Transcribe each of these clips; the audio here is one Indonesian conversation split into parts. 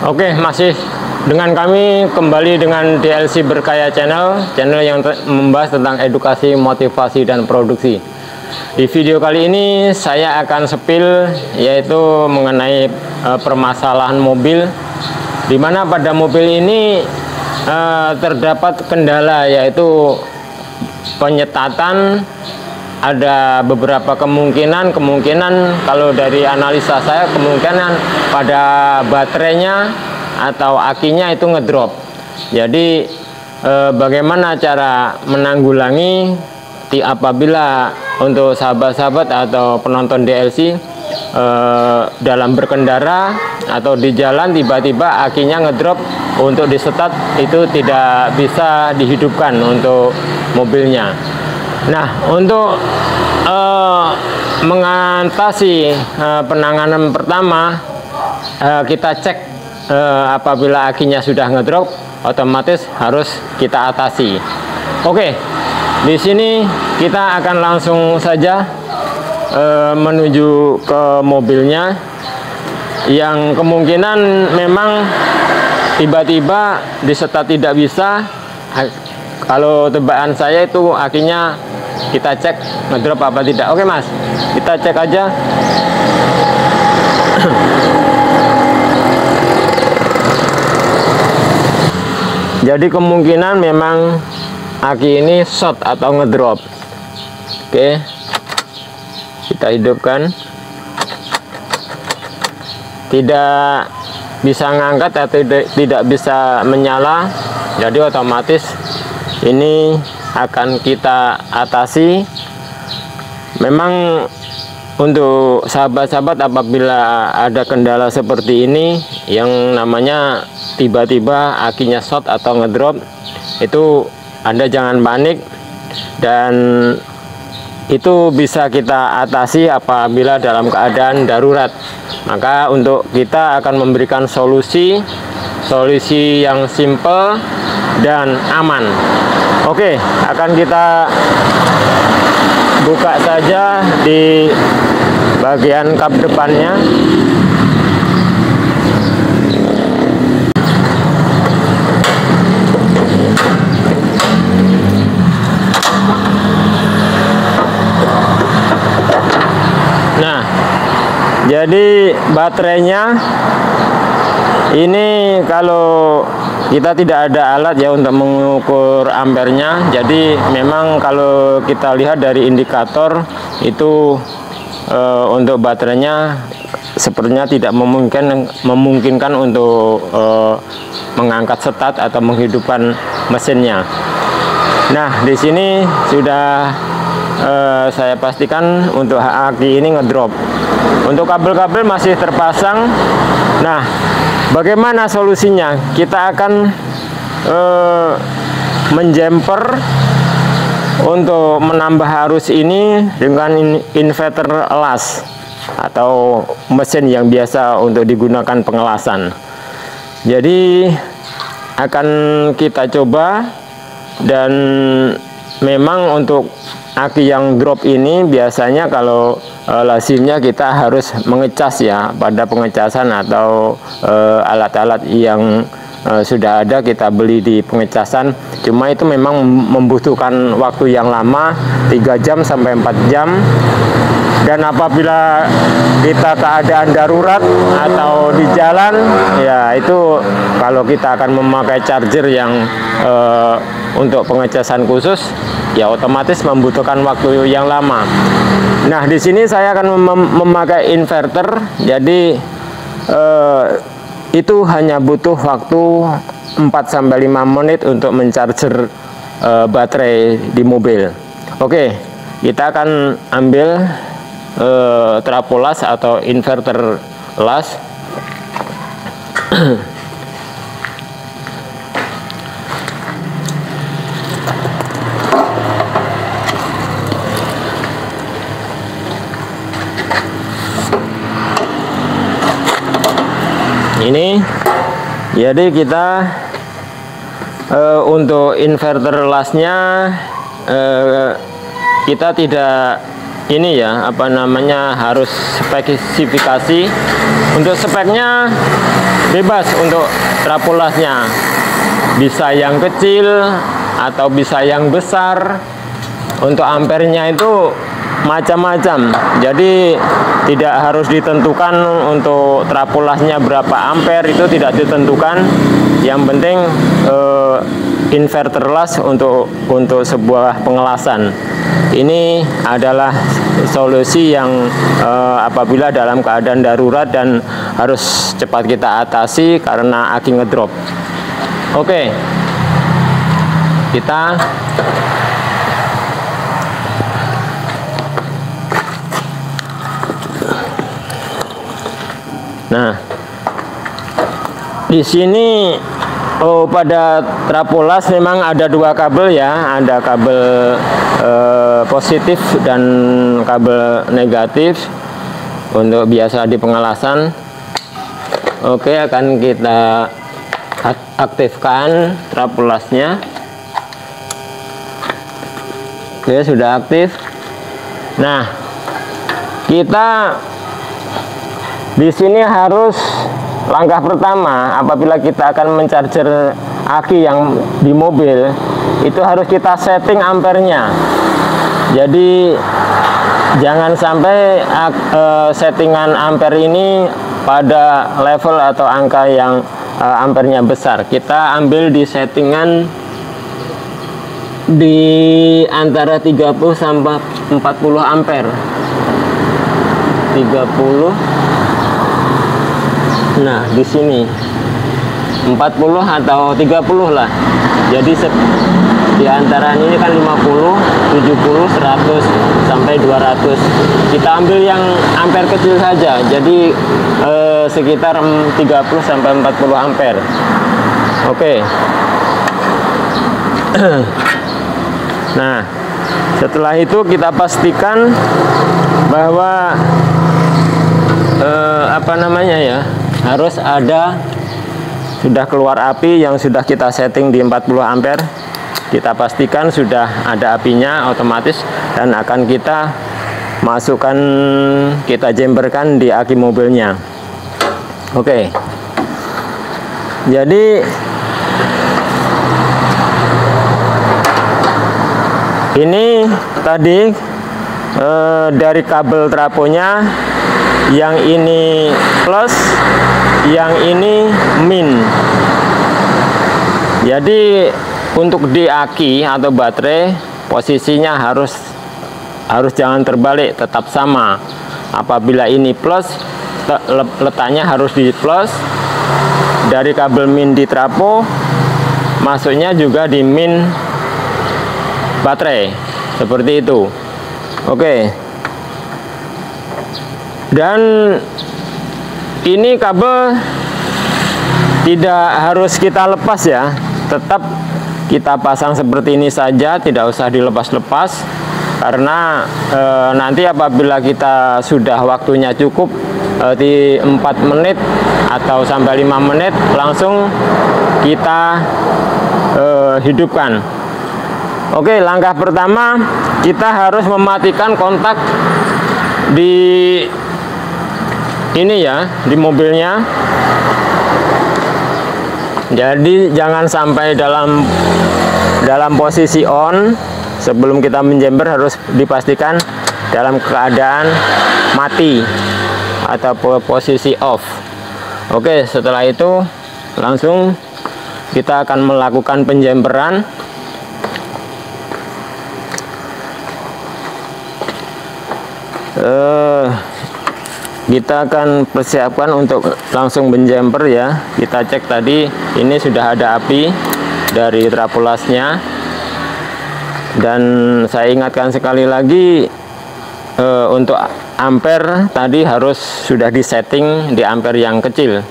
Oke, masih dengan kami kembali dengan DLC Berkaya channel yang membahas tentang edukasi, motivasi, dan produksi. Di video kali ini saya akan spill yaitu mengenai permasalahan mobil, di mana pada mobil ini terdapat kendala yaitu penyetatan. Ada beberapa kemungkinan kalau dari analisa saya kemungkinan pada baterainya atau akinya itu ngedrop. Jadi bagaimana cara menanggulangi apabila untuk sahabat-sahabat atau penonton DLC dalam berkendara atau di jalan tiba-tiba akinya ngedrop, untuk disetat itu tidak bisa dihidupkan untuk mobilnya. Nah, untuk mengatasi penanganan pertama, kita cek apabila akinya sudah ngedrop, otomatis harus kita atasi. Oke, di sini kita akan langsung saja menuju ke mobilnya, yang kemungkinan memang tiba-tiba disetat tidak bisa. Kalau tebakan saya itu akinya kita cek ngedrop apa tidak. Oke mas, kita cek aja. Jadi kemungkinan memang aki ini short atau ngedrop. Oke, kita hidupkan. Tidak bisa ngangkat atau tidak bisa menyala, jadi otomatis ini akan kita atasi. Memang untuk sahabat-sahabat apabila ada kendala seperti ini yang namanya tiba-tiba akinya short atau ngedrop, itu Anda jangan panik, dan itu bisa kita atasi apabila dalam keadaan darurat. Maka untuk kita akan memberikan solusi yang simple dan aman. Oke, akan kita buka saja di bagian kap depannya. Nah, jadi baterainya ini kalau kita tidak ada alat ya untuk mengukur ampernya, jadi memang kalau kita lihat dari indikator itu untuk baterainya sepertinya tidak memungkinkan untuk mengangkat setat atau menghidupkan mesinnya. Nah, di sini sudah saya pastikan untuk aki ini ngedrop. Untuk kabel-kabel masih terpasang. Nah, bagaimana solusinya? Kita akan menjumper untuk menambah arus ini dengan inverter las atau mesin yang biasa untuk digunakan pengelasan. Jadi akan kita coba, dan memang untuk aki yang drop ini biasanya kalau lazimnya kita harus mengecas ya, pada pengecasan atau alat-alat yang sudah ada kita beli di pengecasan. Cuma itu memang membutuhkan waktu yang lama, 3 jam sampai 4 jam. Dan apabila kita keadaan darurat atau di jalan, ya itu kalau kita akan memakai charger yang untuk pengecasan khusus, ya otomatis membutuhkan waktu yang lama. Nah, di sini saya akan memakai inverter, jadi itu hanya butuh waktu 4-5 menit untuk mencarger baterai di mobil. Oke, kita akan ambil trafo las atau inverter las. Ini jadi kita untuk inverter lasnya kita tidak ini ya, apa namanya, harus spesifikasi. Untuk speknya bebas untuk trafo lasnya, bisa yang kecil atau bisa yang besar. Untuk ampernya itu macam-macam, jadi tidak harus ditentukan untuk trafo lasnya berapa ampere, itu tidak ditentukan. Yang penting inverter las untuk sebuah pengelasan. Ini adalah solusi yang apabila dalam keadaan darurat dan harus cepat kita atasi karena aki ngedrop. Oke, kita di sini pada trafo las memang ada dua kabel ya, ada kabel positif dan kabel negatif untuk biasa di pengelasan. Oke, akan kita aktifkan trafo lasnya. Oke, sudah aktif. Nah, kita di sini harus langkah pertama apabila kita akan mencarger aki yang di mobil, itu harus kita setting ampernya. Jadi jangan sampai settingan ampere ini pada level atau angka yang ampernya besar. Kita ambil di settingan di antara 30 sampai 40 ampere. 30. Nah, di sini 40 atau 30 lah. Jadi di antara ini kan 50, 70, 100 sampai 200. Kita ambil yang ampere kecil saja. Jadi sekitar 30 sampai 40 ampere. Oke. Nah, setelah itu kita pastikan bahwa harus ada sudah keluar api yang sudah kita setting di 40 ampere. Kita pastikan sudah ada apinya otomatis dan akan kita masukkan, kita jemberkan di aki mobilnya. Oke. Jadi ini tadi dari kabel trafonya, yang ini plus, yang ini min. Jadi untuk di aki atau baterai posisinya harus jangan terbalik, tetap sama. Apabila ini plus, letaknya harus di plus. Dari kabel min di trafo masuknya juga di min baterai, seperti itu. Oke. Dan ini kabel tidak harus kita lepas ya, tetap kita pasang seperti ini saja, tidak usah dilepas-lepas. Karena nanti apabila kita sudah waktunya cukup di 4 menit atau sampai 5 menit, langsung kita hidupkan. Oke, langkah pertama kita harus mematikan kontak di ini ya, di mobilnya. Jadi jangan sampai dalam posisi on. Sebelum kita menjember harus dipastikan dalam keadaan mati atau posisi off. Oke, setelah itu langsung kita akan melakukan penjemberan. Kita akan persiapkan untuk langsung menjember ya. Kita cek tadi ini sudah ada api dari trafo lasnya. Dan saya ingatkan sekali lagi, untuk ampere tadi harus sudah disetting di ampere yang kecil.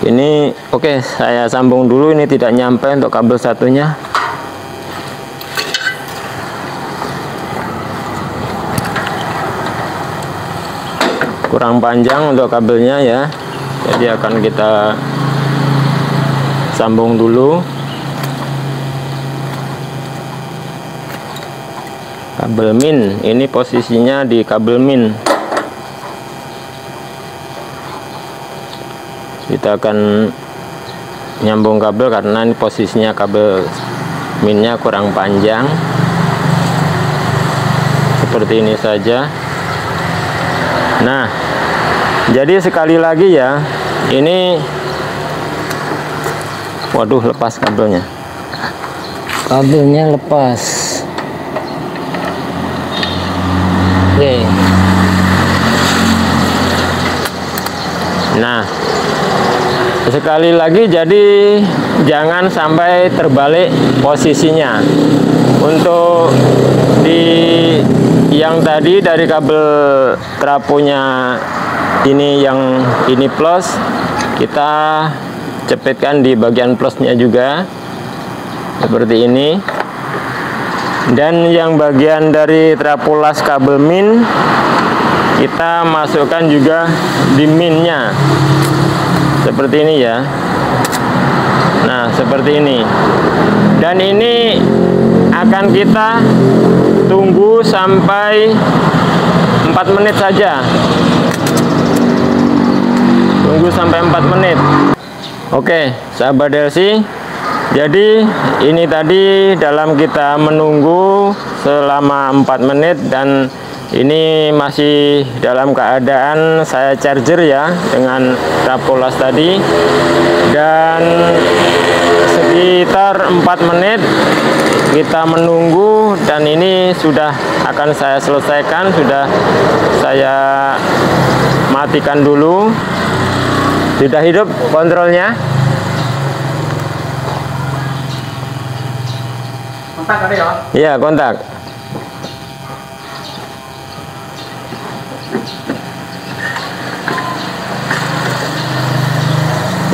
Ini oke, saya sambung dulu, ini tidak nyampe untuk kabel satunya. Kurang panjang untuk kabelnya ya, jadi akan kita sambung dulu. Kabel min, ini posisinya di kabel min. kita akan nyambung kabel karena ini posisinya kabel minnya kurang panjang. Seperti ini saja. Nah, jadi sekali lagi ya, ini waduh, lepas kabelnya. Kabelnya lepas. Oke. Nah, sekali lagi, jadi jangan sampai terbalik posisinya. Untuk di yang tadi dari kabel trafonya ini, yang ini plus, kita cepetkan di bagian plusnya juga seperti ini. Dan yang bagian dari trafo las kabel min kita masukkan juga di minnya seperti ini ya. Nah, seperti ini. Dan ini akan kita tunggu sampai 4 menit saja. Tunggu sampai 4 menit. Oke, sahabat Delsi. Jadi ini tadi dalam kita menunggu selama 4 menit, dan ini masih dalam keadaan saya charger ya dengan trafo las tadi. Dan sekitar 4 menit kita menunggu, dan ini sudah akan saya selesaikan. Sudah saya matikan dulu. Sudah hidup kontrolnya. Kontak ada ya? Iya, kontak.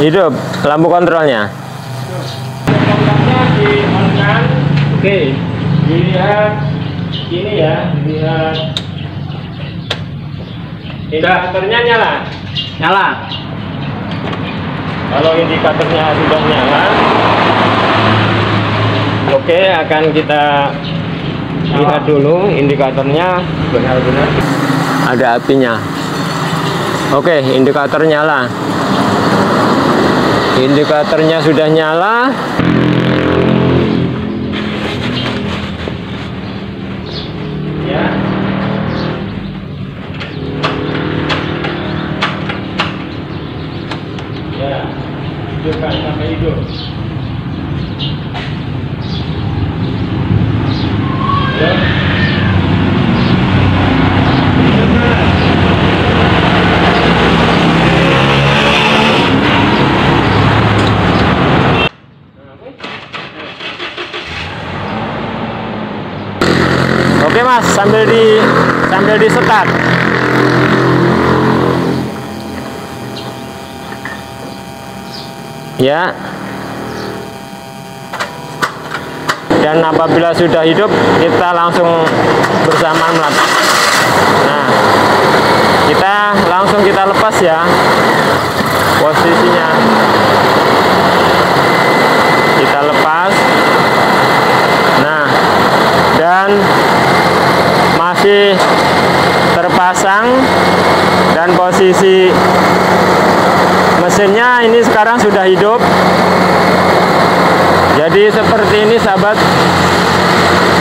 Hidup lampu kontrolnya. Kontaknya di-on-kan. Oke. Dilihat ini ya, dilihat indikatornya nyala. Nyala. Kalau indikatornya sudah nyala, oke, akan kita lihat dulu indikatornya benar-benar ada apinya. Oke, indikator nyala. Indikatornya sudah nyala. Ya. Ya, hidupkan sampai hidup. Ya. Oke Mas, sambil di start. Ya. Dan apabila sudah hidup, kita langsung bersamaan melepas. Nah, kita lepas ya posisinya. Kita lepas. Nah, dan masih terpasang, dan posisi mesinnya ini sekarang sudah hidup. Jadi seperti ini sahabat,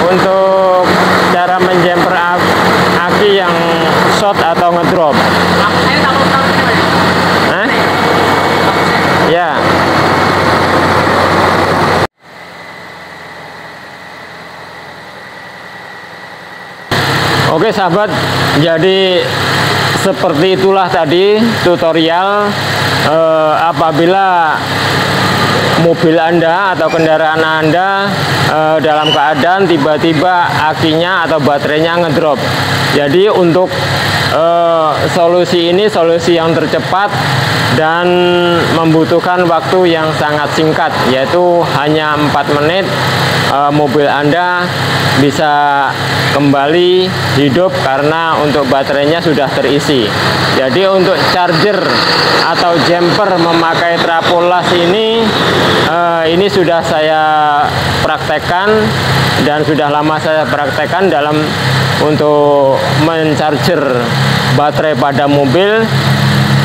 untuk cara menjumper aki yang short atau ngedrop. Hah? Ya. Oke sahabat, jadi seperti itulah tadi tutorial apabila mobil Anda atau kendaraan Anda dalam keadaan tiba-tiba akinya atau baterainya ngedrop. Jadi untuk solusi ini solusi yang tercepat dan membutuhkan waktu yang sangat singkat, yaitu hanya 4 menit mobil Anda bisa kembali hidup karena untuk baterainya sudah terisi. Jadi untuk charger atau jumper memakai trafo las ini sudah saya praktekkan dan sudah lama saya praktekkan dalam untuk mencharger baterai pada mobil.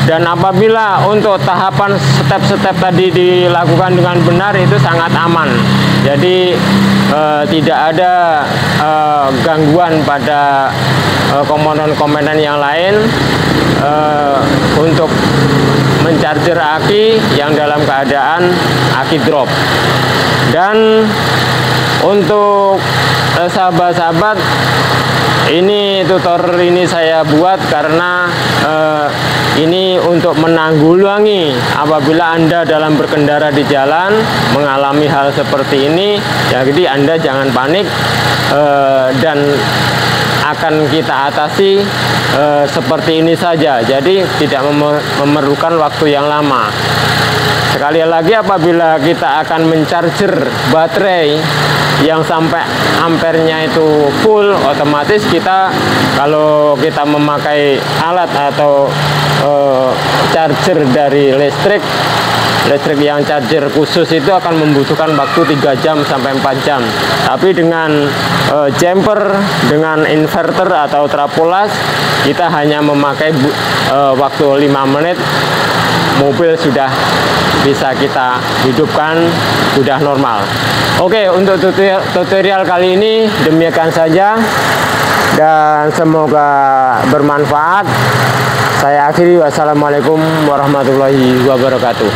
Dan apabila untuk tahapan step-step tadi dilakukan dengan benar, itu sangat aman. Jadi tidak ada gangguan pada komponen-komponen yang lain untuk mencarger aki yang dalam keadaan aki drop. Dan untuk sahabat-sahabat, ini tutor ini saya buat karena ini untuk menanggulangi apabila Anda dalam berkendara di jalan mengalami hal seperti ini. Jadi Anda jangan panik, dan akan kita atasi seperti ini saja. Jadi tidak memerlukan waktu yang lama. Sekali lagi, apabila kita akan mencarger baterai yang sampai ampernya itu full, otomatis kita, kalau kita memakai alat atau charger dari listrik yang charger khusus, itu akan membutuhkan waktu 3 jam sampai 4 jam. Tapi dengan jumper, dengan inverter atau trapolas, kita hanya memakai waktu 5 menit, mobil sudah bisa kita hidupkan, sudah normal. Oke, untuk tutorial kali ini demikian saja, dan semoga bermanfaat. Saya akhiri, wassalamualaikum warahmatullahi wabarakatuh.